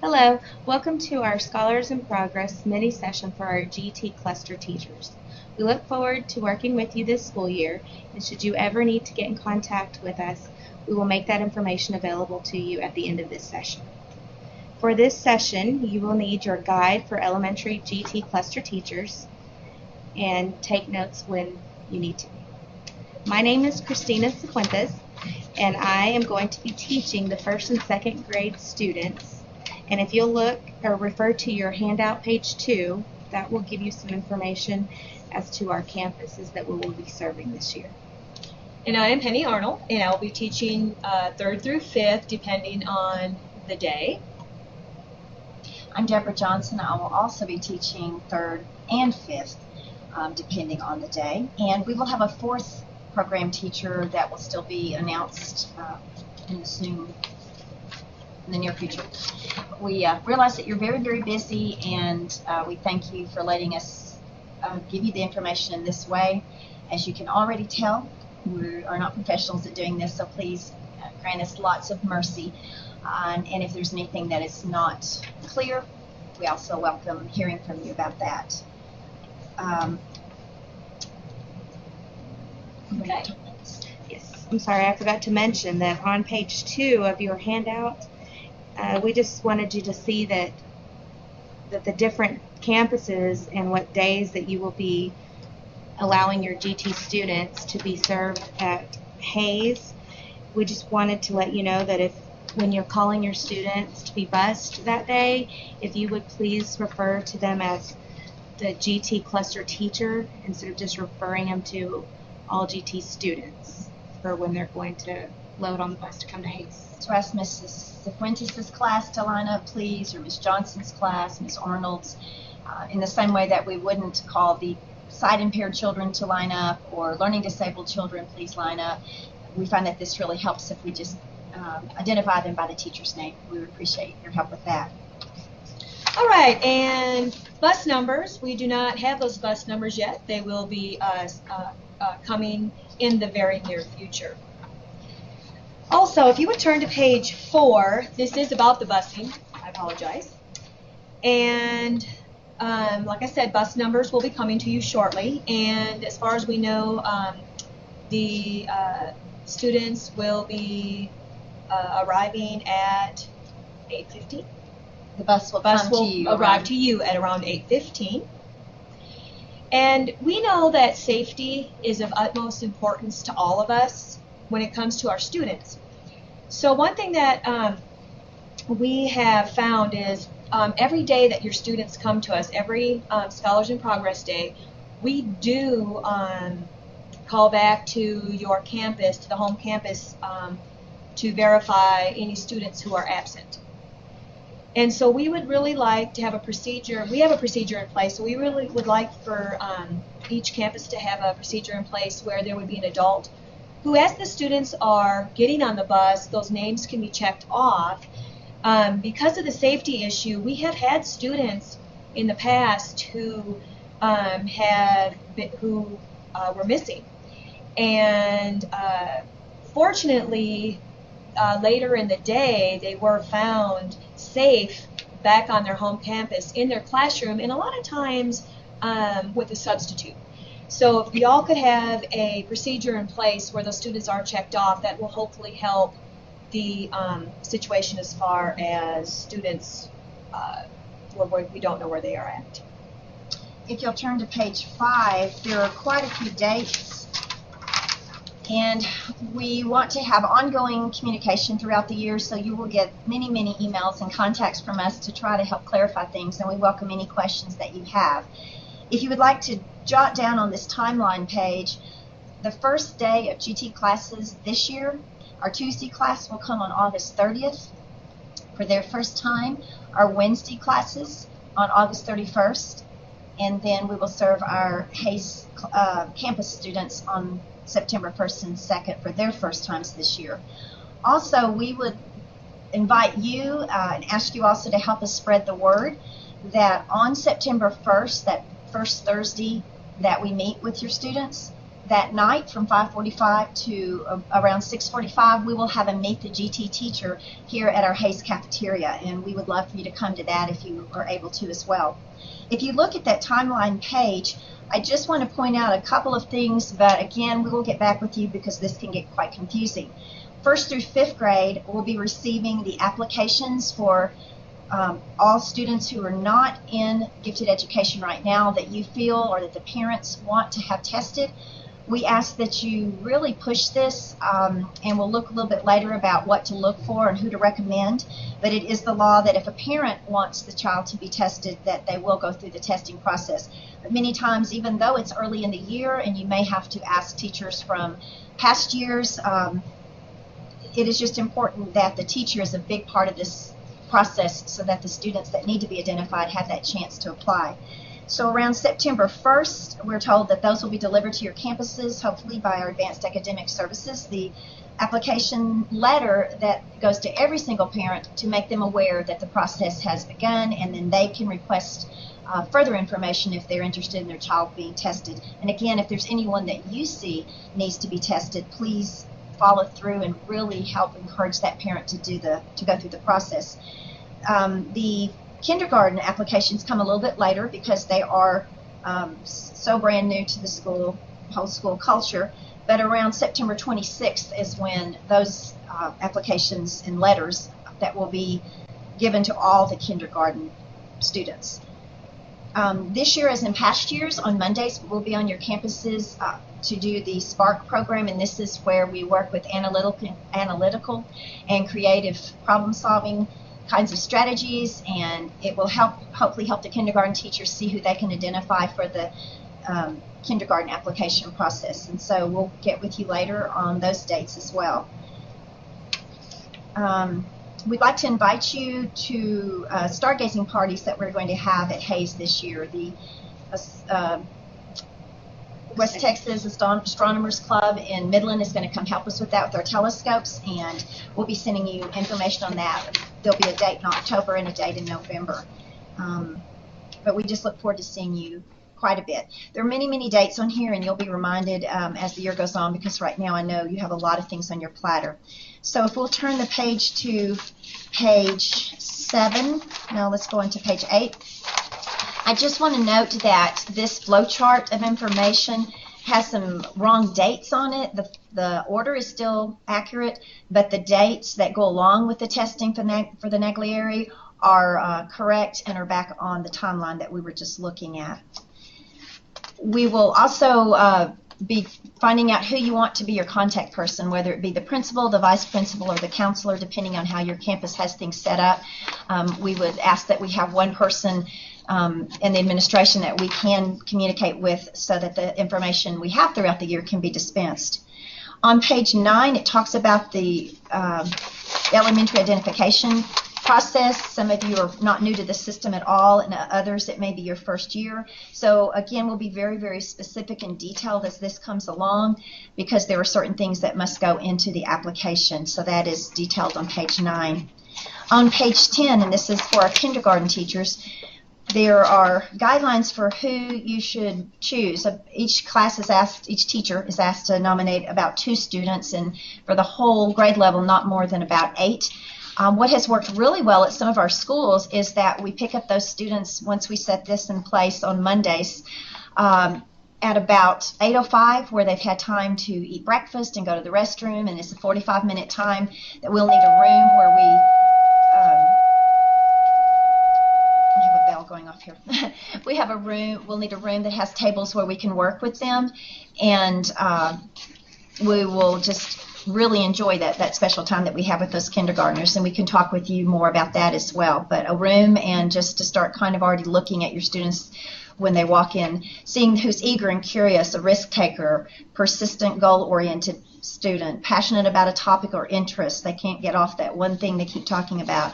Hello, welcome to our Scholars in Progress mini session for our GT cluster teachers. We look forward to working with you this school year, and should you ever need to get in contact with us, we will make that information available to you at the end of this session. For this session, you will need your guide for elementary GT cluster teachers and take notes when you need to. My name is Christina Cifuentes, and I am going to be teaching the first and second grade students. And if you'll look or refer to your handout page 2, that will give you some information as to our campuses that we will be serving this year. And I am Penny Arnold, and I will be teaching 3rd through 5th depending on the day. I'm Deborah Johnson. I will also be teaching 3rd and 5th depending on the day. And we will have a 4th program teacher that will still be announced in the near future. We realize that you're very, very busy, and we thank you for letting us give you the information in this way. As you can already tell, we are not professionals at doing this, so please grant us lots of mercy. And if there's anything that is not clear, we also welcome hearing from you about that. Okay. Yes, I'm sorry, I forgot to mention that on page 2 of your handout, we just wanted you to see that the different campuses and what days that you will be allowing your GT students to be served at Hayes. We just wanted to let you know that when you're calling your students to be bused that day, if you would please refer to them as the GT cluster teacher instead of just referring them to all GT students for when they're going to load on the bus to come to Hayes. So ask Mrs. Cifuentes' class to line up, please, or Ms. Johnson's class, Ms. Arnold's, in the same way that we wouldn't call the sight-impaired children to line up or learning-disabled children, please line up. We find that this really helps if we just identify them by the teacher's name. We would appreciate your help with that. All right, and bus numbers. We do not have those bus numbers yet. They will be coming in the very near future. Also, if you would turn to page 4, this is about the busing. I apologize. And like I said, bus numbers will be coming to you shortly. And as far as we know, the students will be arriving at 8:50. The bus will arrive to you at around 8:15. And we know that safety is of utmost importance to all of us when it comes to our students. So one thing that we have found is every day that your students come to us, every Scholars in Progress Day, we do call back to your campus, to the home campus, to verify any students who are absent. And so we would really like to have a procedure. We have a procedure in place, so we really would like for each campus to have a procedure in place where there would be an adult who, as the students are getting on the bus, those names can be checked off. Because of the safety issue, we have had students in the past who were missing. And fortunately, later in the day, they were found safe back on their home campus in their classroom, and a lot of times with a substitute. So if we all could have a procedure in place where those students are checked off, that will hopefully help the situation as far as students where we don't know where they are at. If you'll turn to page 5, there are quite a few dates, and we want to have ongoing communication throughout the year, so you will get many, many emails and contacts from us to try to help clarify things, and we welcome any questions that you have. If you would like to jot down on this timeline page, the first day of GT classes this year, our Tuesday class will come on August 30th for their first time, our Wednesday classes on August 31st, and then we will serve our Hayes campus students on September 1st and 2nd for their first times this year. Also, we would invite you and ask you also to help us spread the word that on September 1st, that first Thursday that we meet with your students, that night from 5:45 to around 6:45, we will have a Meet the GT Teacher here at our Hayes cafeteria, and we would love for you to come to that if you are able to as well. If you look at that timeline page, I just want to point out a couple of things, but again, we will get back with you because this can get quite confusing. First through fifth grade, we'll be receiving the applications for all students who are not in gifted education right now that you feel or that the parents want to have tested. We ask that you really push this, and we'll look a little bit later about what to look for and who to recommend. But it is the law that if a parent wants the child to be tested, that they will go through the testing process. But many times, even though it's early in the year and you may have to ask teachers from past years, it is just important that the teacher is a big part of this process so that the students that need to be identified have that chance to apply. So around September 1st, we're told that those will be delivered to your campuses, hopefully by our Advanced Academic Services. The application letter that goes to every single parent to make them aware that the process has begun, and then they can request further information if they're interested in their child being tested. And again, if there's anyone that you see needs to be tested, please follow through and really help encourage that parent to go through the process. The kindergarten applications come a little bit later because they are so brand new to the school, whole school culture. But around September 26th is when those applications and letters that will be given to all the kindergarten students. This year, as in past years, on Mondays we'll be on your campuses to do the Spark program, and this is where we work with analytical and creative problem-solving kinds of strategies, and it will hopefully help the kindergarten teachers see who they can identify for the kindergarten application process. And so we'll get with you later on those dates as well. We'd like to invite you to stargazing parties that we're going to have at Hayes this year. The West Texas Astronomers Club in Midland is going to come help us with that with our telescopes, and we'll be sending you information on that. There'll be a date in October and a date in November. But we just look forward to seeing you quite a bit. There are many, many dates on here, and you'll be reminded as the year goes on, because right now I know you have a lot of things on your platter. So if we'll turn the page to page 7, now let's go into page 8. I just want to note that this flow chart of information has some wrong dates on it. The order is still accurate, but the dates that go along with the testing for the Naglieri are correct and are back on the timeline that we were just looking at. We will also be finding out who you want to be your contact person, whether it be the principal, the vice principal, or the counselor, depending on how your campus has things set up. We would ask that we have one person in the administration that we can communicate with so that the information we have throughout the year can be dispensed. On page 9, it talks about the elementary identification process. Some of you are not new to the system at all, and others it may be your first year. So again, we'll be very, very specific and detailed as this comes along, because there are certain things that must go into the application. So that is detailed on page 9. On page 10, and this is for our kindergarten teachers, there are guidelines for who you should choose. Each teacher is asked to nominate about 2 students, and for the whole grade level, not more than about 8. What has worked really well at some of our schools is that we pick up those students once we set this in place on Mondays at about 8:05, where they've had time to eat breakfast and go to the restroom, and it's a 45-minute time that we'll need a room where we going off here. We'll need a room that has tables where we can work with them, and we will just really enjoy that special time that we have with those kindergartners, and we can talk with you more about that as well. But a room, and just to start kind of already looking at your students when they walk in, seeing who's eager and curious, a risk taker, persistent, goal-oriented student, passionate about a topic or interest. They can't get off that one thing they keep talking about.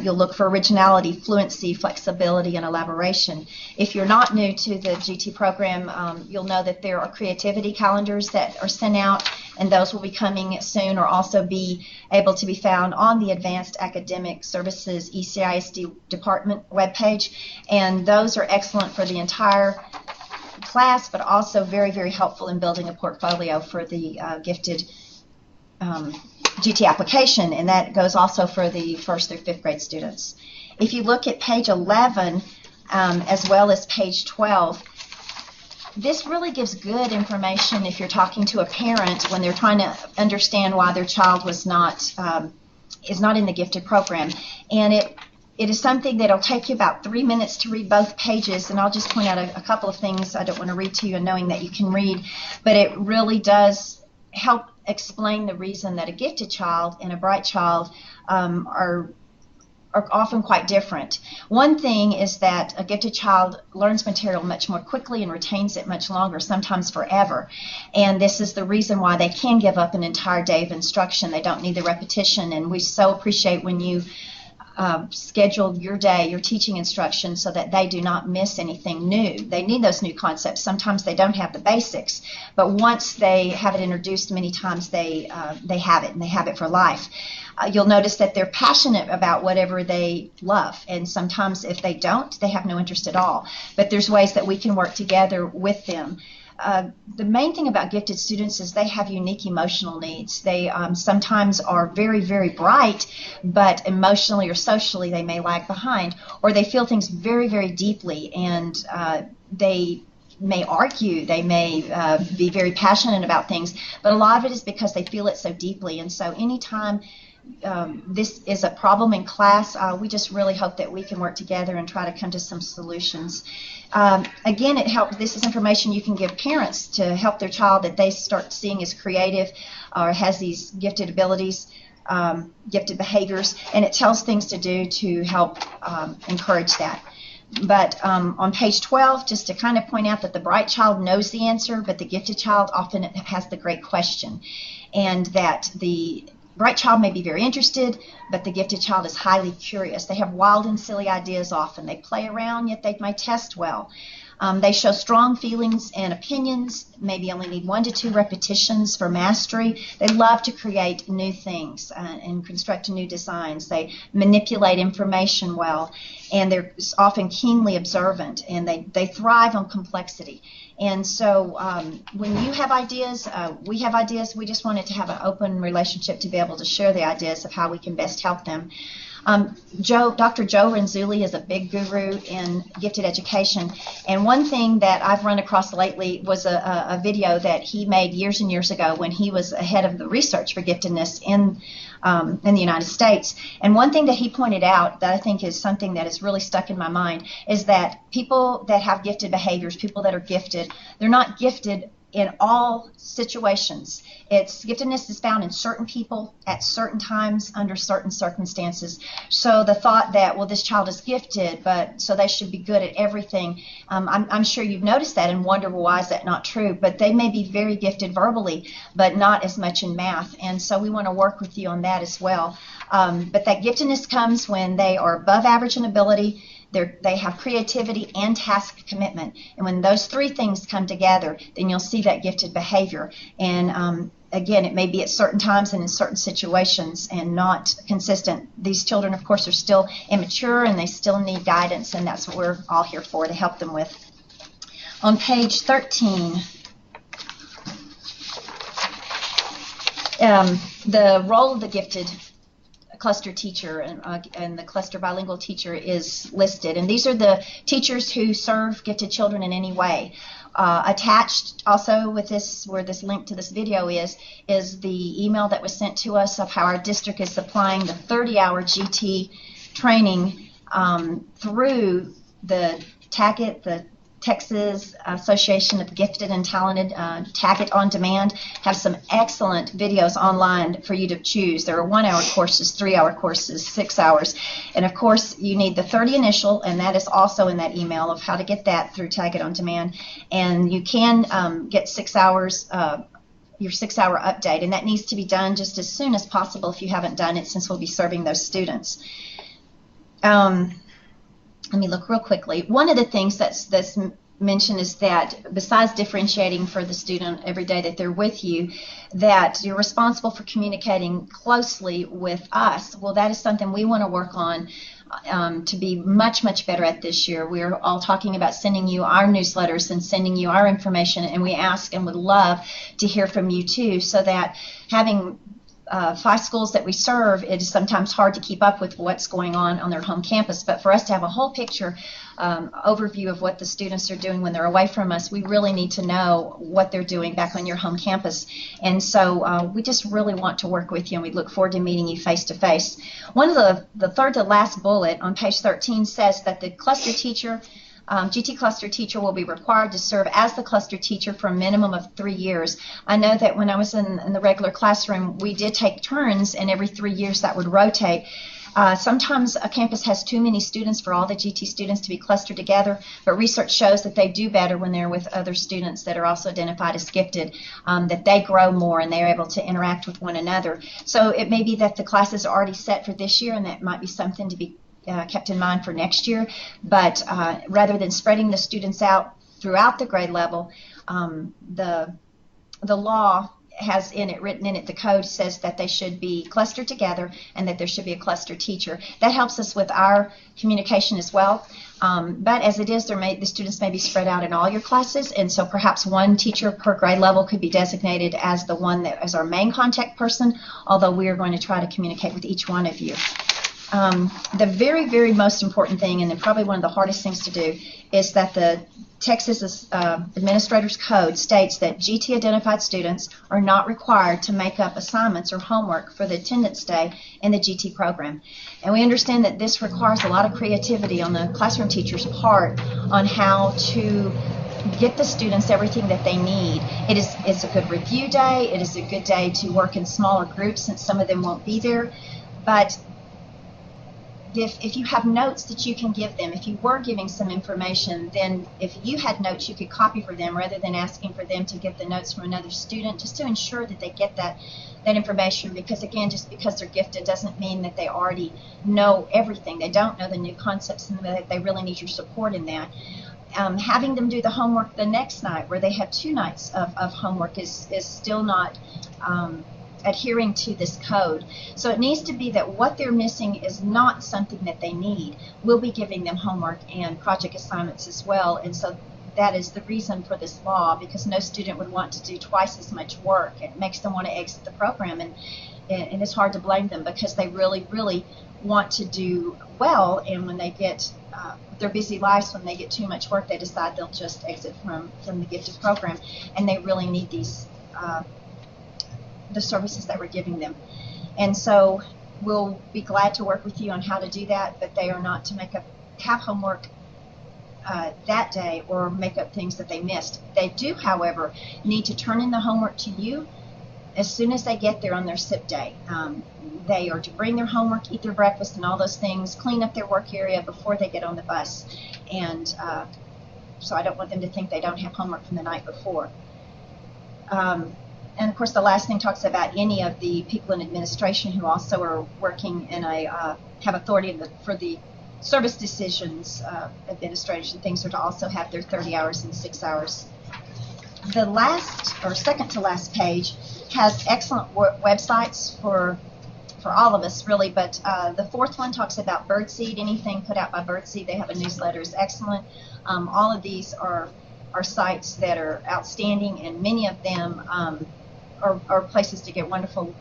You'll look for originality, fluency, flexibility, and elaboration. If you're not new to the GT program, you'll know that there are creativity calendars that are sent out, and those will be coming soon, or also be able to be found on the Advanced Academic Services ECISD department webpage. And those are excellent for the entire class, but also very, very helpful in building a portfolio for the gifted GT application, and that goes also for the 1st through 5th grade students. If you look at page 11 as well as page 12, this really gives good information if you're talking to a parent when they're trying to understand why their child is not in the gifted program. And it is something that'll take you about 3 minutes to read both pages, and I'll just point out a couple of things I don't want to read to you and knowing that you can read, but it really does help explain the reason that a gifted child and a bright child are often quite different. One thing is that a gifted child learns material much more quickly and retains it much longer, sometimes forever. And this is the reason why they can give up an entire day of instruction. They don't need the repetition, and we so appreciate when you schedule your day, your teaching instruction, so that they do not miss anything new. They need those new concepts. Sometimes they don't have the basics, but once they have it introduced many times, they have it, and they have it for life. You'll notice that they're passionate about whatever they love, and sometimes if they don't, they have no interest at all. But there's ways that we can work together with them. The main thing about gifted students is they have unique emotional needs. They sometimes are very, very bright, but emotionally or socially they may lag behind, or they feel things very, very deeply, and they may argue, they may be very passionate about things, but a lot of it is because they feel it so deeply. And so anytime this is a problem in class, we just really hope that we can work together and try to come to some solutions. Again, it helps. This is information you can give parents to help their child that they start seeing as creative or has these gifted abilities, gifted behaviors, and it tells things to do to help encourage that. But on page 12, just to kind of point out that the bright child knows the answer, but the gifted child often has the great question, and that the bright child may be very interested, but the gifted child is highly curious. They have wild and silly ideas often. They play around, yet they may test well. They show strong feelings and opinions, maybe only need 1 to 2 repetitions for mastery. They love to create new things and construct new designs. They manipulate information well, and they're often keenly observant, and they thrive on complexity. And so when you have ideas, we have ideas. We just wanted to have an open relationship to be able to share the ideas of how we can best help them. Dr. Joe Renzulli is a big guru in gifted education, and one thing that I've run across lately was a video that he made years and years ago when he was ahead of the research for giftedness in the United States. And one thing that he pointed out that I think is something that is really stuck in my mind is that people that have gifted behaviors, people that are gifted, they're not gifted in all situations. Giftedness is found in certain people at certain times under certain circumstances. So the thought that, well, this child is gifted, but so they should be good at everything, I'm sure you've noticed that and wonder, well, why is that not true? But they may be very gifted verbally, but not as much in math. And so we want to work with you on that as well. But that giftedness comes when they are above average in ability, they have creativity and task commitment. And when those 3 things come together, then you'll see that gifted behavior. And again, it may be at certain times and in certain situations and not consistent. These children, of course, are still immature and they still need guidance, and that's what we're all here for, to help them with. On page 13, the role of the gifted cluster teacher and the cluster bilingual teacher is listed, and these are the teachers who serve gifted children in any way. Attached also with this, where this link to this video is the email that was sent to us of how our district is supplying the 30-hour GT training through the TAGIT, the Texas Association of Gifted and Talented. TAGIT On Demand have some excellent videos online for you to choose. There are 1-hour courses, 3-hour courses, 6 hours, and of course you need the 30 initial, and that is also in that email of how to get that through TAGIT On Demand. And you can get 6 hours, your 6-hour update, and that needs to be done just as soon as possible if you haven't done it, since we'll be serving those students. Let me look real quickly. One of the things that's mention is that besides differentiating for the student every day that they're with you, that you're responsible for communicating closely with us. Well, that is something we want to work on to be much, much better at this year. We're all talking about sending you our newsletters and sending you our information, and we ask and would love to hear from you too, so that having 5 schools that we serve, it is sometimes hard to keep up with what's going on their home campus. But for us to have a whole picture overview of what the students are doing when they're away from us, we really need to know what they're doing back on your home campus. And so we just really want to work with you, and we look forward to meeting you face to face. One of the third to last bullet on page 13 says that the cluster teacher, GT cluster teacher, will be required to serve as the cluster teacher for a minimum of 3 years. I know that when I was in the regular classroom, we did take turns, and every 3 years that would rotate. Sometimes a campus has too many students for all the GT students to be clustered together, but research shows that they do better when they're with other students that are also identified as gifted, that they grow more and they're able to interact with one another. So it may be that the classes are already set for this year, and that might be something to be kept in mind for next year. But rather than spreading the students out throughout the grade level, the law has written in it, the code says that they should be clustered together and that there should be a cluster teacher. That helps us with our communication as well. But as it is, the students may be spread out in all your classes, and so perhaps one teacher per grade level could be designated as the one that is our main contact person, although we are going to try to communicate with each one of you. The very, very most important thing, and then probably one of the hardest things to do, is that the Texas Administrators Code states that GT identified students are not required to make up assignments or homework for the attendance day in the GT program. And we understand that this requires a lot of creativity on the classroom teacher's part on how to get the students everything that they need. It's a good review day. It is a good day to work in smaller groups since some of them won't be there. But if you have notes that you can give them, if you were giving some information, then if you had notes you could copy for them rather than asking for them to get the notes from another student, just to ensure that they get that information. Because again, just because they're gifted doesn't mean that they already know everything. They don't know the new concepts, and they really need your support in that. Having them do the homework the next night, where they have 2 nights of homework, is still not adhering to this code. So it needs to be that what they're missing is not something that they need. We'll be giving them homework and project assignments as well, and so that is the reason for this law, because no student would want to do twice as much work. It makes them want to exit the program, and it's hard to blame them, because they really, really want to do well, and when they get their busy lives, when they get too much work, they decide they'll just exit from the gifted program, and they really need these the services that we're giving them. And so we'll be glad to work with you on how to do that, but they are not to have homework that day or make up things that they missed. They do, however, need to turn in the homework to you as soon as they get there on their SIP day. They are to bring their homework, eat their breakfast and all those things, clean up their work area before they get on the bus. And so I don't want them to think they don't have homework from the night before. And of course, the last thing talks about any of the people in administration who also are working in have authority for the service decisions, administrators and things, are to also have their 30 hours and 6 hours. The last, or second to last page, has excellent websites for all of us, really, but the 4th one talks about Birdseed. Anything put out by Birdseed, they have a newsletter, is excellent. All of these are sites that are outstanding, and many of them are places to get wonderful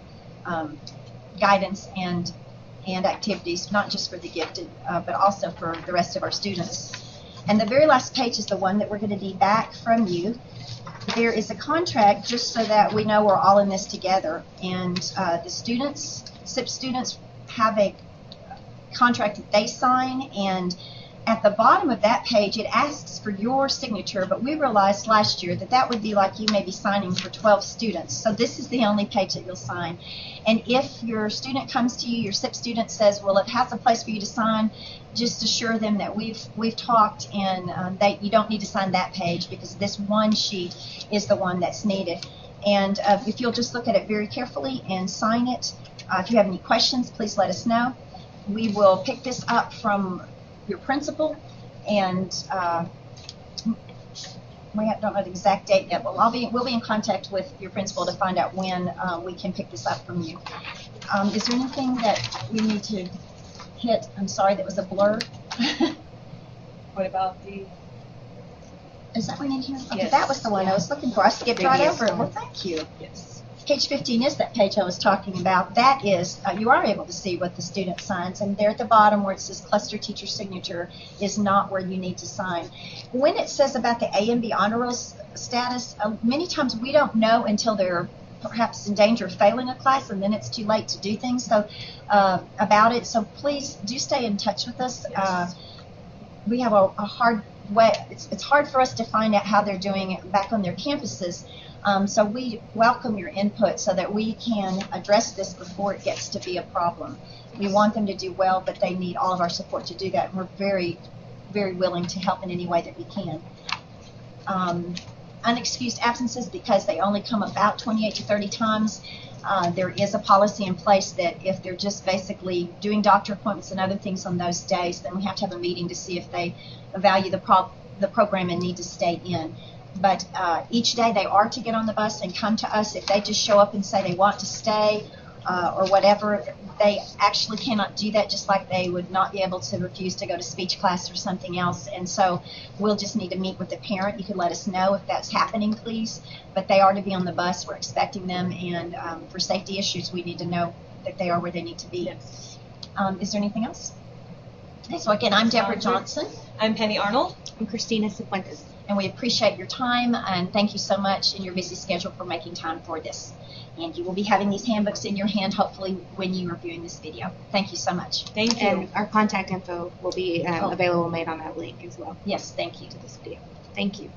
guidance and activities, not just for the gifted, but also for the rest of our students. And the very last page is the one that we're going to need back from you. There is a contract, just so that we know we're all in this together, and the students, SIP students, have a contract that they sign, and at the bottom of that page it asks for your signature, but we realized last year that would be like you may be signing for 12 students. So this is the only page that you'll sign. And if your student comes to you, your SIP student says, well, it has a place for you to sign, just assure them that we've talked, and that you don't need to sign that page, because this one sheet is the one that's needed. And if you'll just look at it very carefully and sign it, if you have any questions, please let us know. We will pick this up from your principal and don't know the exact date yet, but we'll be in contact with your principal to find out when we can pick this up from you. Is there anything that we need to hit? I'm sorry, that was a blur. What about the? Is that one in here? Okay, Yes. that was the one I was looking for. I skipped right Previous over it. one. Well, thank you. Yes. Page 15 is that page I was talking about. That is, you are able to see what the student signs, and there at the bottom where it says cluster teacher signature is not where you need to sign. When it says about the A and B honor roll status, many times we don't know until they're perhaps in danger of failing a class, and then it's too late to do things about it. So please do stay in touch with us. We have a hard way. It's hard for us to find out how they're doing back on their campuses. So we welcome your input so that we can address this before it gets to be a problem. We want them to do well, but they need all of our support to do that. And we're very, very willing to help in any way that we can. Unexcused absences, because they only come about 28 to 30 times. There is a policy in place that if they're just basically doing doctor appointments and other things on those days, then we have to have a meeting to see if they value the program and need to stay in. But each day they are to get on the bus and come to us. If they just show up and say they want to stay or whatever, they actually cannot do that, just like they would not be able to refuse to go to speech class or something else. And so we'll just need to meet with the parent. You can let us know if that's happening, please. But they are to be on the bus. We're expecting them. And for safety issues, we need to know that they are where they need to be. Yes. Is there anything else? Okay, so again, I'm Deborah Johnson. I'm Penny Arnold. I'm Christina Cifuentes. And we appreciate your time, and thank you so much in your busy schedule for making time for this. And you will be having these handbooks in your hand, hopefully, when you are viewing this video. Thank you so much. Thank you. And our contact info will be Oh. available made on that link as well Yes, thank you. to this video. Thank you.